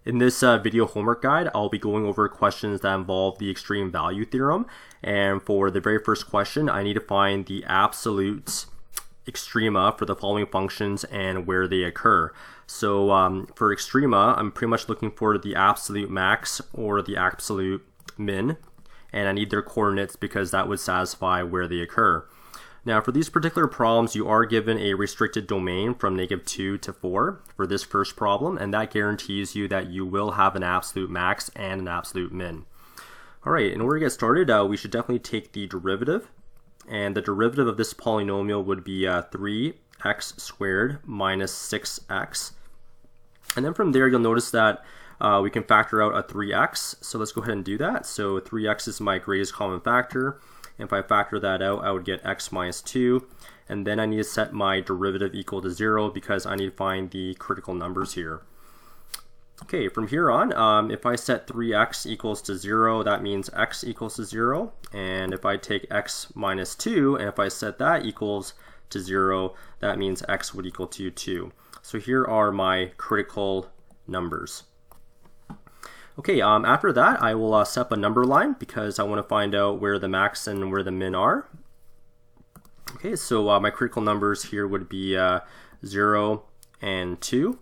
In this video homework guide, I'll be going over questions that involve the extreme value theorem. And for the very first question, I need to find the absolute extrema for the following functions and where they occur. So for extrema, I'm pretty much looking for the absolute max or the absolute min. And I need their coordinates because that would satisfy where they occur. Now for these particular problems, you are given a restricted domain from -2 to 4 for this first problem, and that guarantees you that you will have an absolute max and an absolute min. Alright, in order to get started, we should definitely take the derivative, and the derivative of this polynomial would be 3x squared minus 6x. And then from there, you'll notice that we can factor out a 3x, so let's go ahead and do that. So 3x is my greatest common factor. If I factor that out, I would get x minus 2, and then I need to set my derivative equal to 0 because I need to find the critical numbers here. Okay, from here on, if I set 3x equals to 0, that means x equals to 0, and if I take x minus 2, and if I set that equals to 0, that means x would equal to 2. So here are my critical numbers. Okay, after that, I will set up a number line because I want to find out where the max and where the min are. Okay, so my critical numbers here would be 0 and 2.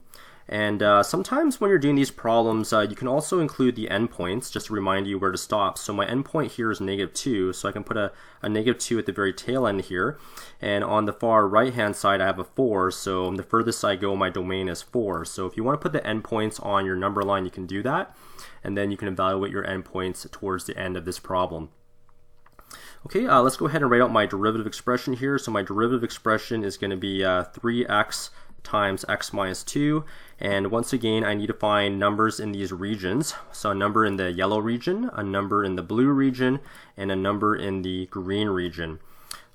And sometimes when you're doing these problems, you can also include the endpoints just to remind you where to stop. So my endpoint here is -2, so I can put a -2 at the very tail end here. And on the far right hand side, I have a 4, so the furthest I go, my domain is 4. So if you want to put the endpoints on your number line, you can do that. And then you can evaluate your endpoints towards the end of this problem. Okay, let's go ahead and write out my derivative expression here. So my derivative expression is going to be 3x times x minus 2, and once again I need to find numbers in these regions. So a number in the yellow region, a number in the blue region, and a number in the green region.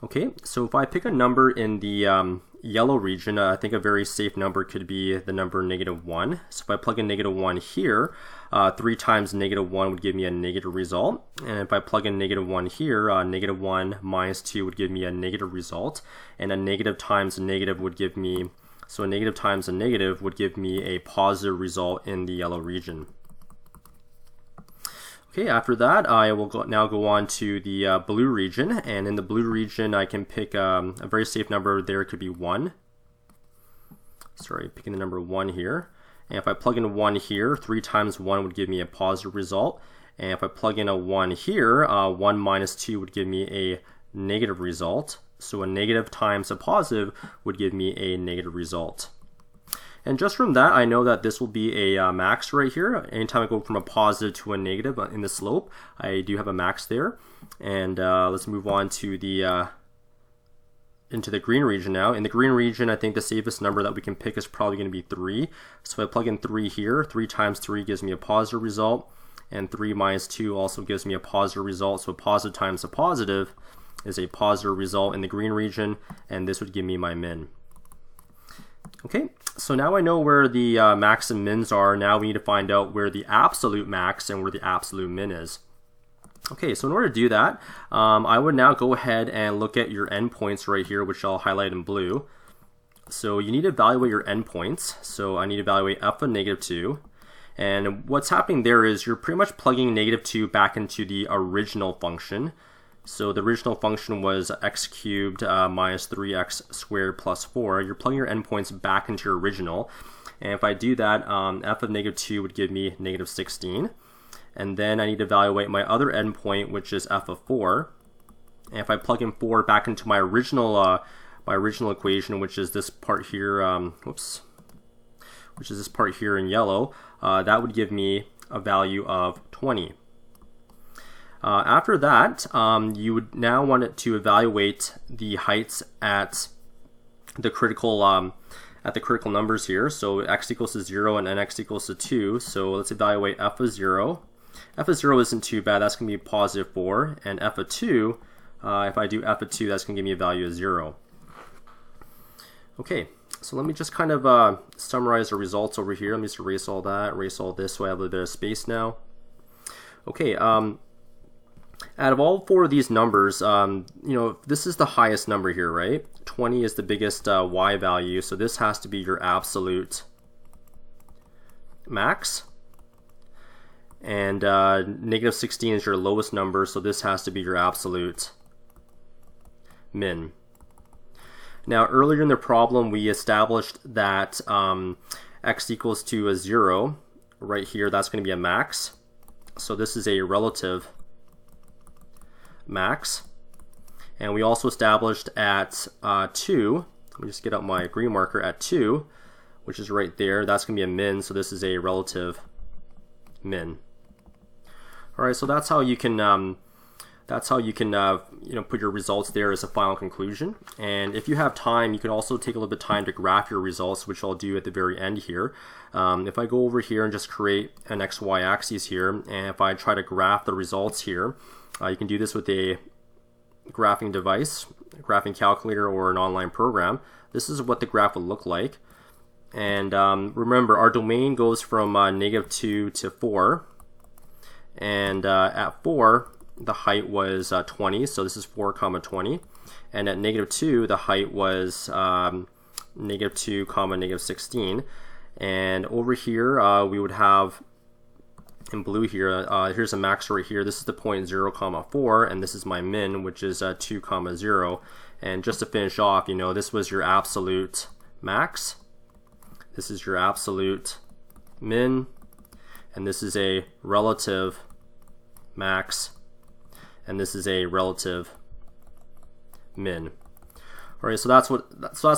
Okay, so if I pick a number in the yellow region, I think a very safe number could be the number -1. So if I plug in -1 here, 3 times -1 would give me a negative result. And if I plug in -1 here, -1 minus 2 would give me a negative result. And a negative times a negative would give me, so a negative times a negative would give me a positive result in the yellow region. Okay, after that, I will now go on to the blue region, and in the blue region, I can pick a very safe number there. It could be 1. Sorry, picking the number 1 here. And if I plug in 1 here, 3 times 1 would give me a positive result. And if I plug in a 1 here, 1 minus 2 would give me a negative result. So a negative times a positive would give me a negative result. And just from that, I know that this will be a max right here. Anytime I go from a positive to a negative in the slope, I do have a max there. And let's move on to the into the green region now. In the green region, I think the safest number that we can pick is probably going to be 3. So if I plug in 3 here, 3 times 3 gives me a positive result, and 3 minus 2 also gives me a positive result. So a positive times a positive is a positive result in the green region, and this would give me my min. Okay, so now I know where the max and mins are. Now we need to find out where the absolute max and where the absolute min is. Okay, so in order to do that, I would now go ahead and look at your endpoints right here, which I'll highlight in blue. So you need to evaluate your endpoints. So I need to evaluate f of -2. And what's happening there is you're pretty much plugging -2 back into the original function. So the original function was x cubed minus 3x squared plus 4. You're plugging your endpoints back into your original. And if I do that, f of -2 would give me -16. And then I need to evaluate my other endpoint, which is f of 4. And if I plug in 4 back into my original equation, which is this part here, which is this part here in yellow, that would give me a value of 20. After that, you would now want it to evaluate the heights at the critical numbers here. So x equals to 0 and nx equals to 2. So let's evaluate f of 0. F of 0 isn't too bad. That's going to be positive 4. And f of 2, if I do f of 2, that's going to give me a value of 0. Okay, so let me just kind of summarize the results over here. Let me just erase all that, erase all this, so I have a bit of space now. Okay, out of all 4 of these numbers, this is the highest number here, right? 20 is the biggest y value, so this has to be your absolute max. and negative 16 is your lowest number, so this has to be your absolute min. Now earlier in the problem we established that x equals to a 0 right here. That's going to be a max, so this is a relative max. And we also established at 2, let me just get out my green marker, at 2, which is right there, that's going to be a min, so this is a relative min. Alright, so that's how you can put your results there as a final conclusion. And if you have time, you can also take a little bit of time to graph your results, which I'll do at the very end here. If I go over here and just create an XY axis here, and if I try to graph the results here, you can do this with a graphing device, a graphing calculator, or an online program. This is what the graph would look like. And remember, our domain goes from -2 to 4, and at 4 the height was 20, so this is 4 comma 20, and at -2 the height was -2 comma -16. And over here we would have in blue here, here's a max right here. This is the point 0 comma 4, and this is my min, which is 2 comma 0. And just to finish off, this was your absolute max, this is your absolute min, and this is a relative max, and this is a relative min. All right, so that's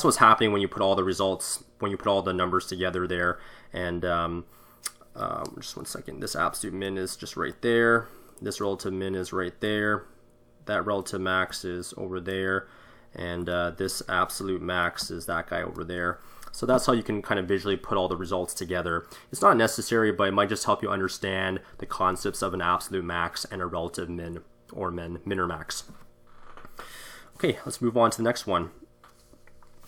what's happening when you put all the results, when you put all the numbers together there. And just one second, this absolute min is just right there, this relative min is right there, that relative max is over there, and this absolute max is that guy over there. So that's how you can kind of visually put all the results together. It's not necessary, but it might just help you understand the concepts of an absolute max and a relative min or max. Okay, let's move on to the next one.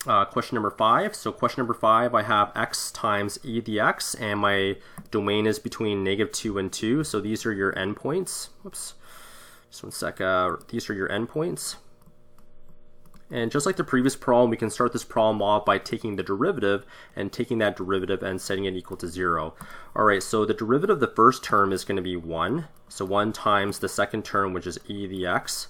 Question number 5. So question number 5, I have x times e dx, and my domain is between -2 and 2. So these are your endpoints. Whoops, just one sec. These are your endpoints. And just like the previous problem, we can start this problem off by taking the derivative and taking that derivative and setting it equal to 0. Alright, so the derivative of the first term is going to be 1. So 1 times the second term, which is e dx,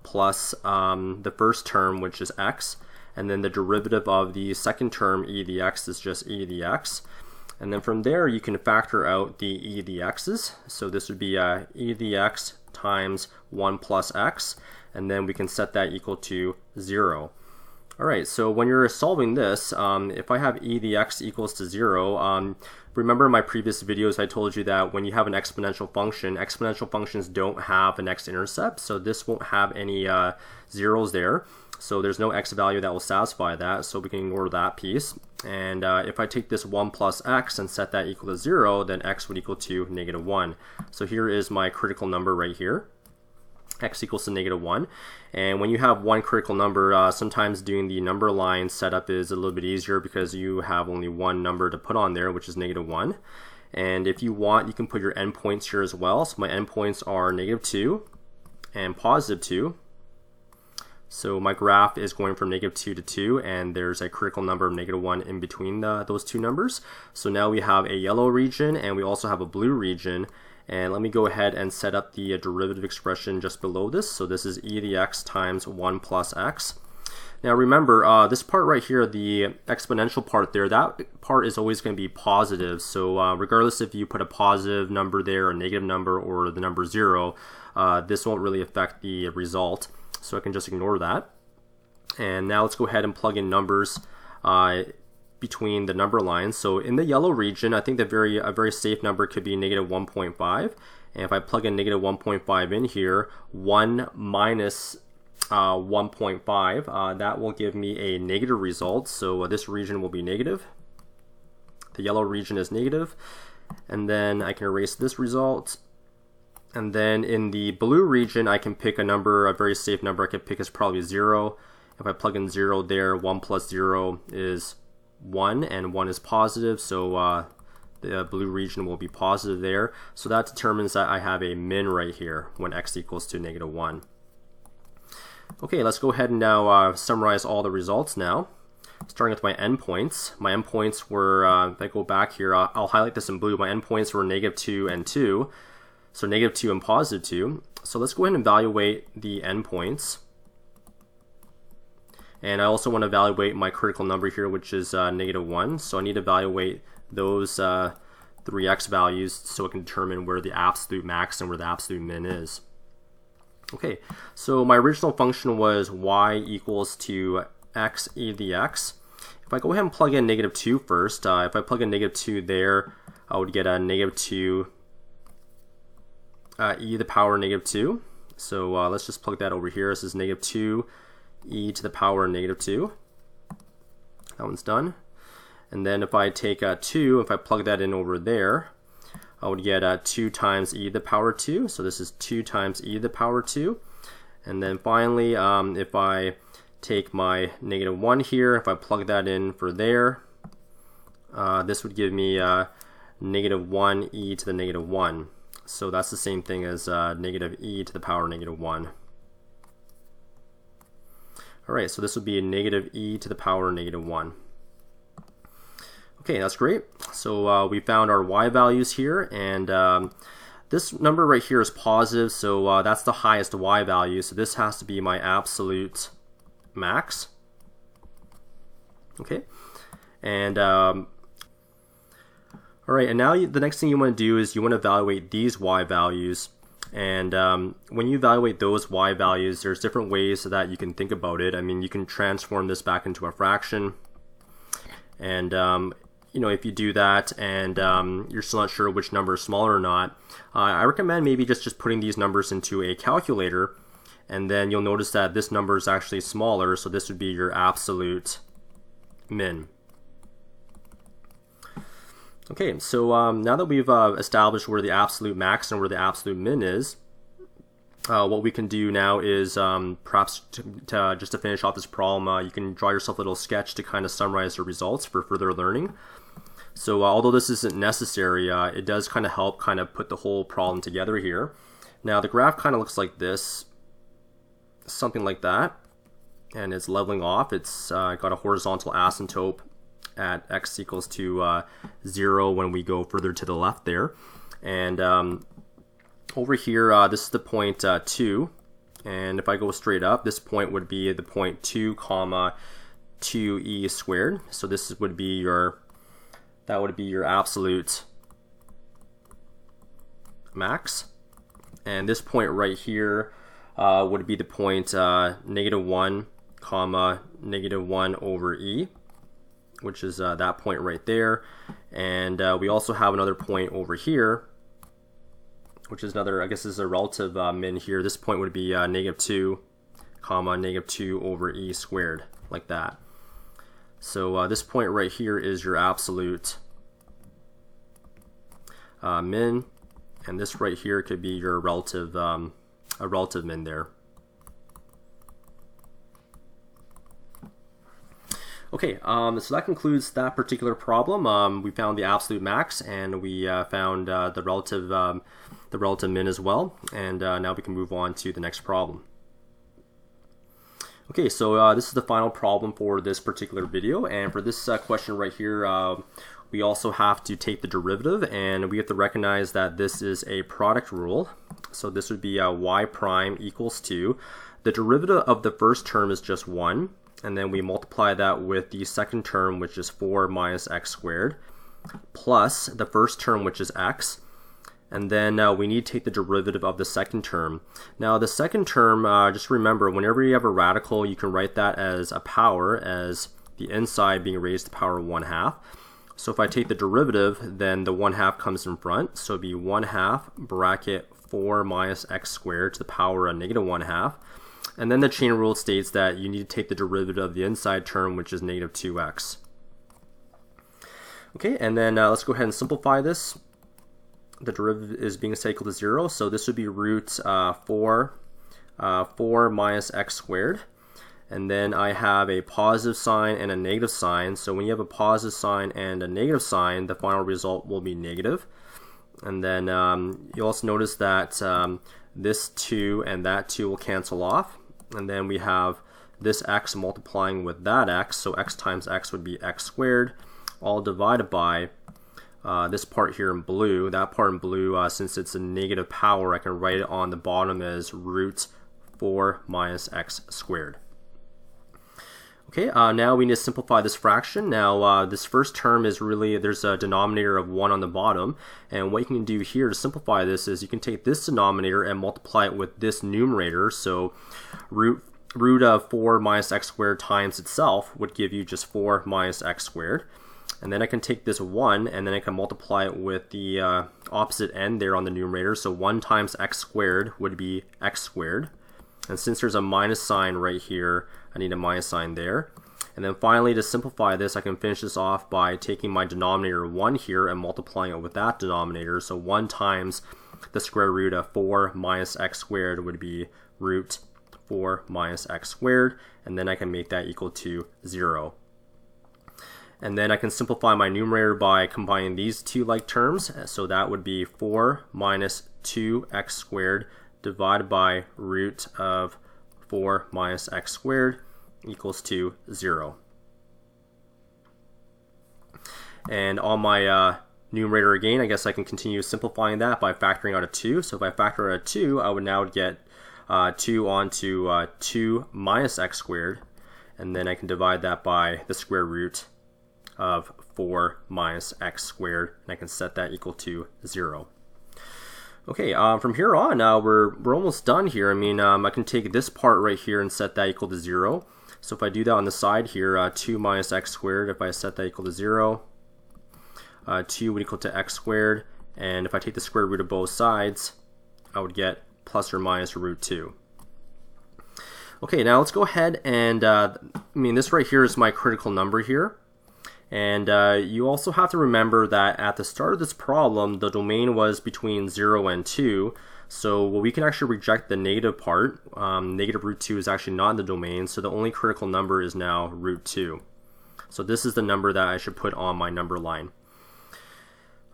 plus the first term, which is x. And then the derivative of the second term, e dx, is just e dx. And then from there, you can factor out the e dx's. So this would be e dx times 1 plus x. And then we can set that equal to 0. Alright, so when you're solving this, if I have e dx equals to 0, remember in my previous videos I told you that when you have an exponential functions don't have an x-intercept, so this won't have any zeros there. So there's no x value that will satisfy that, so we can ignore that piece. And if I take this 1 plus x and set that equal to 0, then x would equal to -1. So here is my critical number right here. X equals to -1. And when you have one critical number, sometimes doing the number line setup is a little bit easier because you have only one number to put on there, which is -1. And if you want, you can put your endpoints here as well. So my endpoints are -2 and +2. So my graph is going from -2 to 2, and there's a critical number of -1 in between those two numbers. So now we have a yellow region and we also have a blue region. And let me go ahead and set up the derivative expression just below this. So this is e dx times 1 plus x. Now remember, this part right here, the exponential part there, that part is always going to be positive. So regardless if you put a positive number there, a negative number, or the number 0, this won't really affect the result. So I can just ignore that. And now let's go ahead and plug in numbers between the number lines. So in the yellow region, I think that a very safe number could be -1.5. And if I plug in -1.5 in here, 1 minus 1.5, that will give me a negative result. So this region will be negative. The yellow region is negative. And then I can erase this result. And then in the blue region, I can pick a number, a very safe number I could pick is probably 0. If I plug in 0 there, 1 plus 0 is 1, and 1 is positive, so the blue region will be positive there. So that determines that I have a min right here when x equals to -1. Okay, let's go ahead and now summarize all the results now. starting with my endpoints. My endpoints were, if I go back here, I'll highlight this in blue. My endpoints were -2 and 2, so -2 and +2. So let's go ahead and evaluate the endpoints. And I also want to evaluate my critical number here, which is -1. So I need to evaluate those 3x values so it can determine where the absolute max and where the absolute min is. Okay, so my original function was y equals to x e to the x. If I go ahead and plug in -2 first, if I plug in -2 there, I would get a -2 e to the power -2. So let's just plug that over here. This is -2 e to the power -2. That one's done. And then if I take 2, if I plug that in over there, I would get 2 times e to the power 2. So this is 2 times e to the power 2. And then finally, if I take my -1 here, if I plug that in for there, this would give me -1 e to the -1. So that's the same thing as -e to the power -1. Alright, so this would be a -e to the power -1. Okay, that's great. So we found our y values here, and this number right here is positive, so that's the highest y value, so this has to be my absolute max. Okay, and alright, and now the next thing you want to do is you want to evaluate these y values. And when you evaluate those y values, there's different ways that you can think about it. I mean, you can transform this back into a fraction, and you know, if you do that and you're still not sure which number is smaller or not, I recommend maybe just putting these numbers into a calculator, and then you'll notice that this number is actually smaller, so this would be your absolute min. Okay, so now that we've established where the absolute max and where the absolute min is, what we can do now is perhaps just to finish off this problem, you can draw yourself a little sketch to kind of summarize the results for further learning. So although this isn't necessary, it does kind of help kind of put the whole problem together here. Now the graph kind of looks like this, something like that, and it's leveling off. It's got a horizontal asymptote at x equals to 0 when we go further to the left there. And over here, this is the point 2, and if I go straight up, this point would be the point 2 comma 2e squared. So this would be your, that would be your absolute max. And this point right here would be the point -1 comma -1 over e, which is that point right there. And we also have another point over here, which is another, I guess this is a relative min here. This point would be -2 comma -2 over e squared, like that. So this point right here is your absolute min, and this right here could be your relative, a relative min there. Okay, so that concludes that particular problem. We found the absolute max, and we found the relative min as well. And now we can move on to the next problem. Okay, so this is the final problem for this particular video, and for this question right here, we also have to take the derivative, and we have to recognize that this is a product rule. So this would be y prime equals to, the derivative of the first term is just 1, and then we multiply that with the second term, which is 4 minus x squared, plus the first term, which is x, and then we need to take the derivative of the second term. Now the second term, just remember, whenever you have a radical, you can write that as a power, as the inside being raised to the power 1/2. So if I take the derivative, then the 1/2 comes in front, so it'd be 1/2 bracket 4 minus x squared to the power of -1/2. And then the chain rule states that you need to take the derivative of the inside term, which is -2x. Okay, and then let's go ahead and simplify this. The derivative is being set equal to 0, so this would be root 4 minus x squared. And then I have a positive sign and a negative sign. So when you have a positive sign and a negative sign, the final result will be negative. And then you'll also notice that this 2 and that 2 will cancel off. And then we have this x multiplying with that x, so x times x would be x squared, all divided by this part here in blue. That part in blue, since it's a negative power, I can write it on the bottom as root 4 minus x squared. Okay, now we need to simplify this fraction. Now this first term is really, there's a denominator of 1 on the bottom, and what you can do here to simplify this is you can take this denominator and multiply it with this numerator. So root of 4 minus x squared times itself would give you just 4 minus x squared. And then I can take this 1 and then I can multiply it with the opposite end there on the numerator. So 1 times x squared would be x squared. And since there's a minus sign right here, I need a minus sign there. And then finally, to simplify this, I can finish this off by taking my denominator 1 here and multiplying it with that denominator. So 1 times the square root of 4 minus x squared would be root 4 minus x squared. And then I can make that equal to 0. And then I can simplify my numerator by combining these two like terms. So that would be 4 minus 2x squared divided by root of 4 minus x squared equals to 0. And on my numerator again, I guess I can continue simplifying that by factoring out a 2. So if I factor out a 2, I would now get 2 onto 2 minus x squared. And then I can divide that by the square root of 4 minus x squared. And I can set that equal to 0. Okay, from here on, we're almost done here. I mean, I can take this part right here and set that equal to 0. So if I do that on the side here, 2 minus x squared, if I set that equal to 0, 2 would equal to x squared. And if I take the square root of both sides, I would get plus or minus root 2. Okay, now let's go ahead and, this right here is my critical number here. And you also have to remember that at the start of this problem, the domain was between 0 and 2. So we can actually reject the negative part. Negative root 2 is actually not in the domain, so the only critical number is now root 2. So this is the number that I should put on my number line.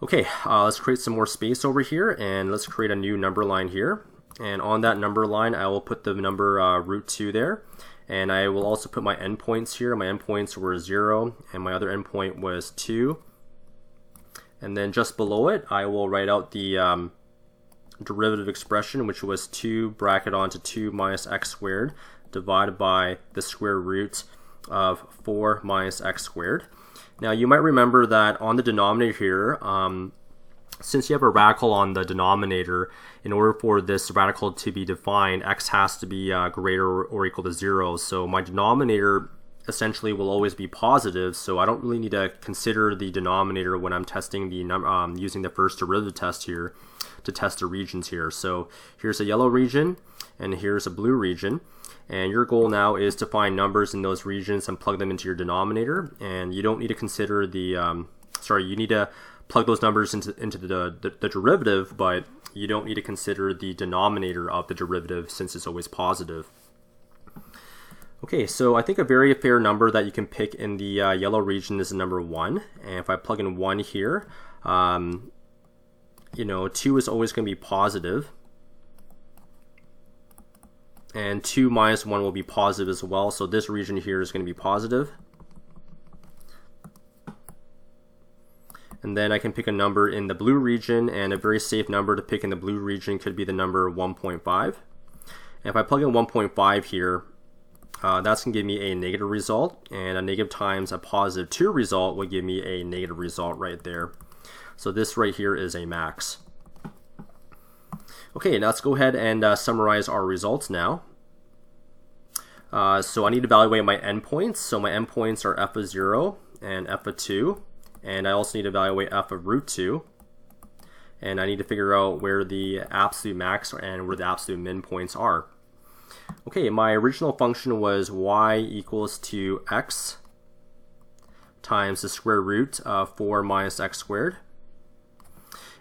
Okay, let's create some more space over here, and let's create a new number line here. And on that number line, I will put the number root 2 there. And I will also put my endpoints here. My endpoints were 0, and my other endpoint was 2. And then just below it, I will write out the derivative expression, which was 2 bracket onto 2 minus x squared divided by the square root of 4 minus x squared. Now you might remember that on the denominator here, since you have a radical on the denominator, in order for this radical to be defined, x has to be greater or equal to 0. So my denominator essentially will always be positive, so I don't really need to consider the denominator when I'm testing the using the first derivative test here to test the regions here. So here's a yellow region, and here's a blue region. And your goal now is to find numbers in those regions and plug them into your denominator. And you don't need to consider the, you need to plug those numbers into the derivative, but you don't need to consider the denominator of the derivative since it's always positive. Okay, so I think a very fair number that you can pick in the yellow region is the number 1. And if I plug in 1 here, 2 is always going to be positive. And 2 minus 1 will be positive as well, so this region here is going to be positive. And then I can pick a number in the blue region, and a very safe number to pick in the blue region could be the number 1.5. And if I plug in 1.5 here, that's going to give me a negative result, and a negative times a positive 2 result would give me a negative result right there. So this right here is a max. Okay, now let's go ahead and summarize our results now. So I need to evaluate my endpoints. So my endpoints are f of 0 and f of 2. And I also need to evaluate f of root 2. And I need to figure out where the absolute max and where the absolute min points are. Okay, my original function was y equals to x times the square root of 4 minus x squared.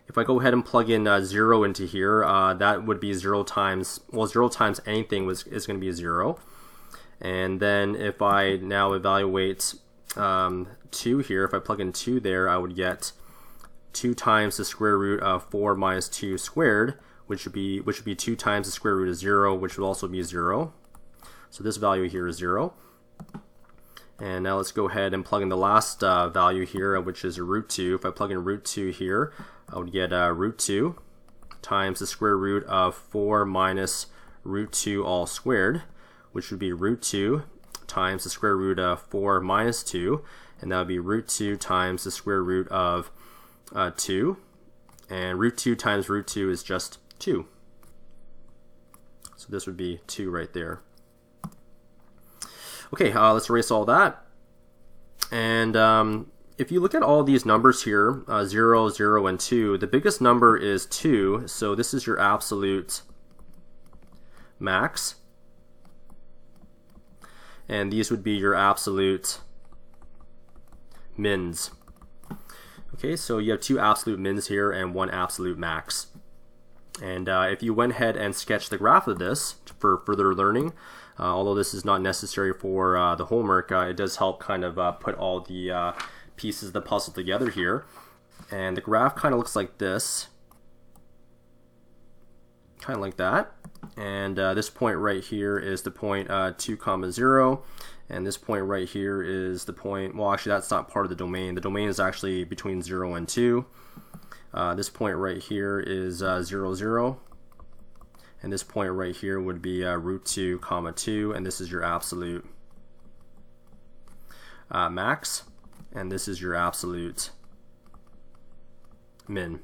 If I go ahead and plug in 0 into here, that would be 0 times anything is going to be 0. And then if I now evaluate 2 here, if I plug in 2 there, I would get 2 times the square root of 4 minus 2 squared, which would be 2 times the square root of 0, which would also be 0. So this value here is 0. And now let's go ahead and plug in the last value here, which is root 2. If I plug in root 2 here, I would get root 2 times the square root of 4 minus root 2 all squared, which would be root 2 times the square root of 4 minus 2, and that would be root 2 times the square root of 2, and root 2 times root 2 is just 2. So this would be 2 right there. Okay, let's erase all that. And if you look at all these numbers here, 0, 0, and 2, the biggest number is 2, so this is your absolute max. And these would be your absolute mins. Okay, so you have 2 absolute mins here and 1 absolute max. And if you went ahead and sketched the graph of this for further learning, although this is not necessary for the homework, it does help kind of put all the pieces of the puzzle together here. And the graph kind of looks like this, kind of like that. And this point right here is the point 2, 0, and this point right here is the point, well actually that's not part of the domain. The domain is actually between 0 and 2. This point right here is 0, 0, and this point right here would be root 2, 2, and this is your absolute max, and this is your absolute min.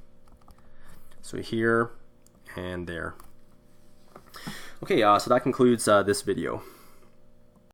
So here and there. Okay, so that concludes this video.